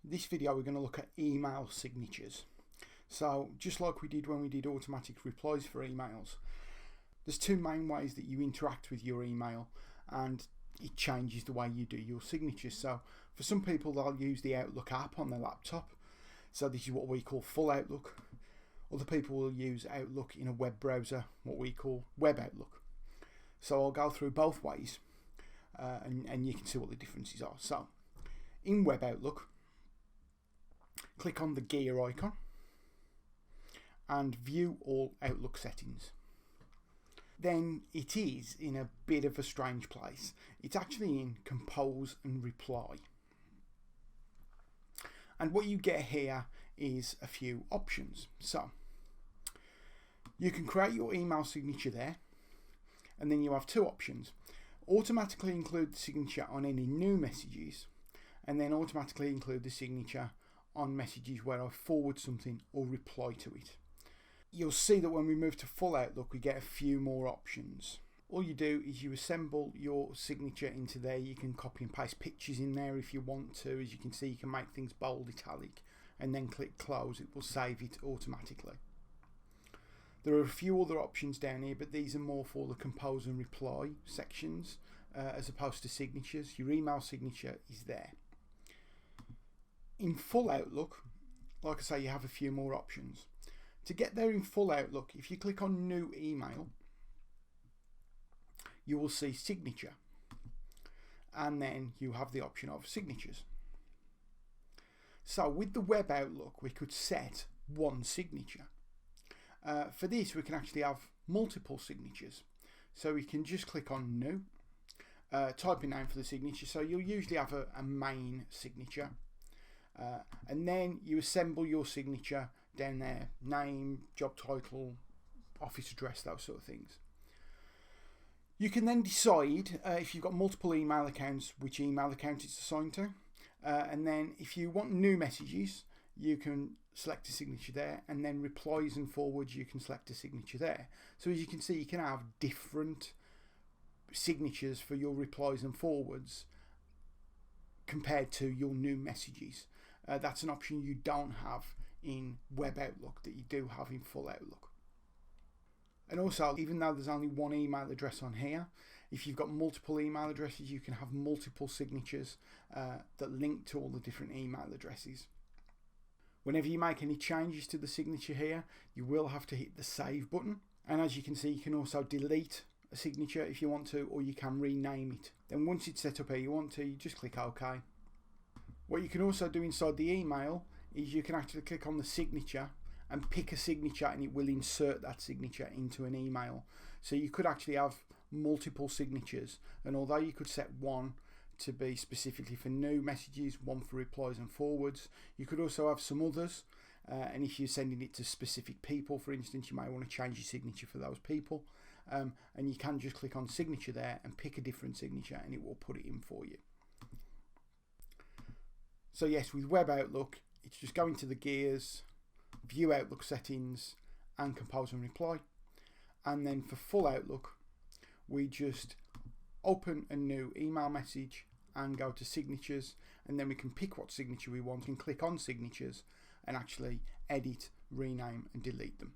This video we're going to look at email signatures. So just like we did when we did automatic replies for emails, there's two main ways that you interact with your email and it changes the way you do your signatures. So for some people, they'll use the Outlook app on their laptop. So this is what we call full Outlook. Other people will use Outlook in a web browser, what we call web Outlook. So I'll go through both ways and you can see what the differences are. So in web Outlook, click on the gear icon and view all Outlook settings. Then it is in a bit of a strange place. It's actually in compose and reply. And what you get here is a few options. So you can create your email signature there, and then you have two options. Automatically include the signature on any new messages, and then automatically include the signature on messages where I forward something or reply to it. You'll see that when we move to full Outlook, we get a few more options. All you do is you assemble your signature into there. You can copy and paste pictures in there if you want to. As you can see, you can make things bold, italic, and then click close. It will save it automatically. There are a few other options down here, but these are more for the compose and reply sections as opposed to signatures. Your email signature is there. In full Outlook, like I say, you have a few more options. To get there in full Outlook, if you click on New Email, you will see Signature, and then you have the option of Signatures. So with the web Outlook, we could set one signature. For this, we can actually have multiple signatures. So we can just click on New, type in name for the signature. So you'll usually have a main signature, and then you assemble your signature down there, name, job title, office address, those sort of things. You can then decide if you've got multiple email accounts, which email account it's assigned to. And then if you want new messages, you can select a signature there, and then replies and forwards, you can select a signature there. So as you can see, you can have different signatures for your replies and forwards compared to your new messages. That's an option you don't have in web Outlook that you do have in full Outlook. And also, even though there's only one email address on here, if you've got multiple email addresses, you can have multiple signatures that link to all the different email addresses. Whenever you make any changes to the signature here, you will have to hit the save button. And as you can see, you can also delete a signature if you want to, or you can rename it. Then once it's set up here, you just click OK. What you can also do inside the email is you can actually click on the signature and pick a signature, and it will insert that signature into an email. So you could actually have multiple signatures, and although you could set one to be specifically for new messages, one for replies and forwards, you could also have some others, and if you're sending it to specific people, for instance, you may want to change your signature for those people, and you can just click on signature there and pick a different signature, and it will put it in for you. So yes, with web Outlook, it's just going to the gears, view Outlook settings, and compose and reply. And then for full Outlook, we just open a new email message and go to signatures, and then we can pick what signature we want and click on signatures and actually edit, rename and delete them.